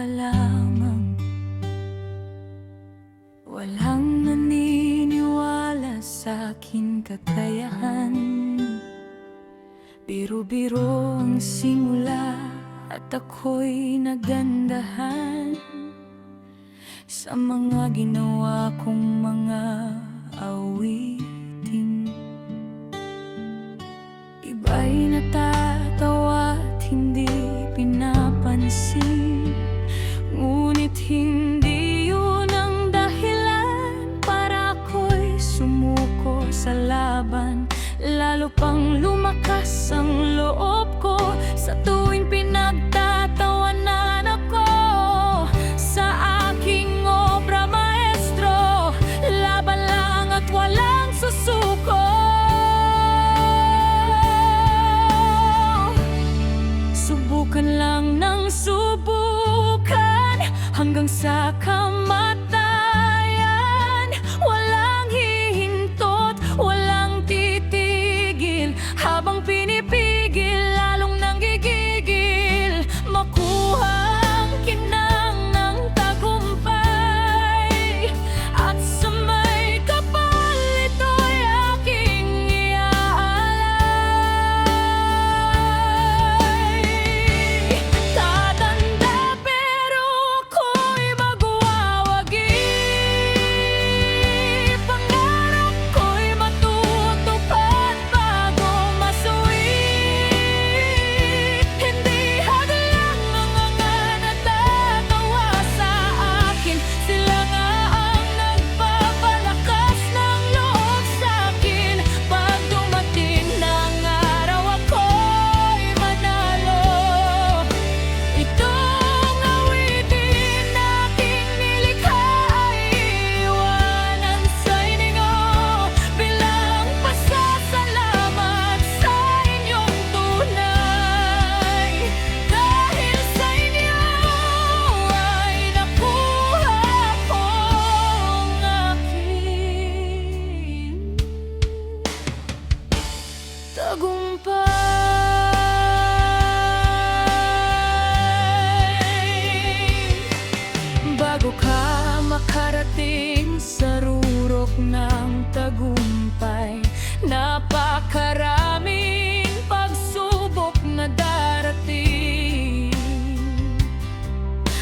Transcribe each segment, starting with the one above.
ka lamang. Walang naniniwala sa aking kakayahan. Biro-biro ang simula at ako'y nagandahan sa mga ginawa kong mga awitin. Iba'y natatawa at hindi pinapansin, ngunit hindi yun ang dahilan para ako'y sumuko sa laban. Lalo pang lumakas ang loob ko sa tuwing pinagtatawanan ako sa aking obra maestro. Laban lang at walang susuko. Subukan lang ng subukan hanggang sa kamatayan. Walang hihintot, walang titigil. Habang pinipigil, lalong nanggigigil. Makuha ang kinang ng tagumpay, at sa may kapal ito'y aking iaalay. Tatanda pero ako'y magwawagi. Pangarap ko'y matutupad bago masuwi. Hindi hadlang ang mga natatawa sa akin. Sila nga ang nagpapalakas ng loob sa'kin. Pag dumating ng araw, ako'y manalo. Itong awitin na aking nilikha ay iwanan sa inyo bilang pasasalamat sa inyong tunay. Dahil sa inyo ay nakuha kong aking tagumpay. Bago ka makarating sa rurok ng tagumpay, napakaraming pagsubok na darating.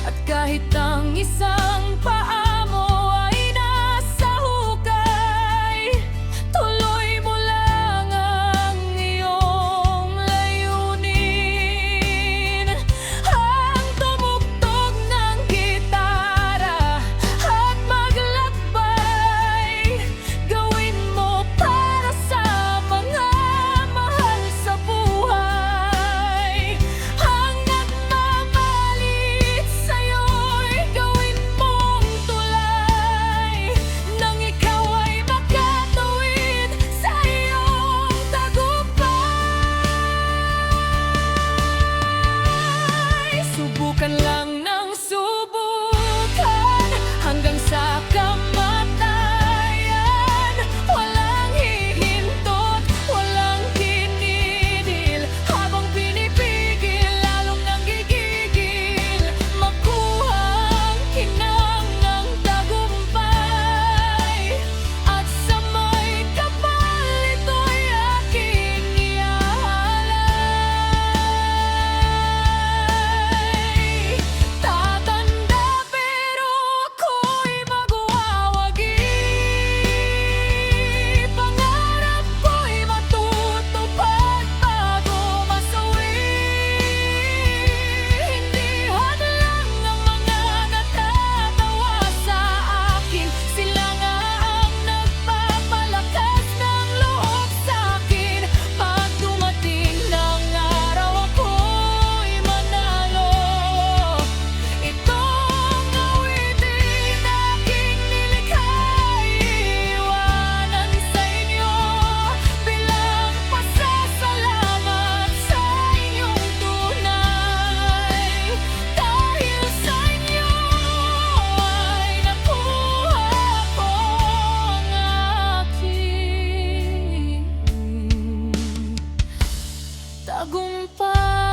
At kahit ang isang paa mo ay nasa hukay, tuloy mo lang ang iyong layunin. Ang tumugtog ng gitara at maglakbay, gawin mo para sa mga mahal sa buhay. Ang nagmamalit sa'yo'y gawin mong tulay, nang ikaw ay makatawid sa iyong tagumpay. Subukan lang ng subukan hanggang sa kamatayan. Walang hihintot, walang kinidil. Habang pinipigil, lalong nanggigigil. Makuha ang kinang ng tagumpay, at sa may kapal ito'y aking iaalay. Tatanda pero ako'y magwawagi. Pangarap ko'y matutupad bago masuwi. Hindi hadlang ang mga natatawa sa akin. Sila nga ang nagpapalakas ng loob sa'kin. Pag dumating ng araw, ako'y manalo. Itong awitin na aking nilikha ay iwanan sa inyo bilang pasasalamat sa inyong tunay. Dahil sa inyo ay nakuha kong aking tagumpay.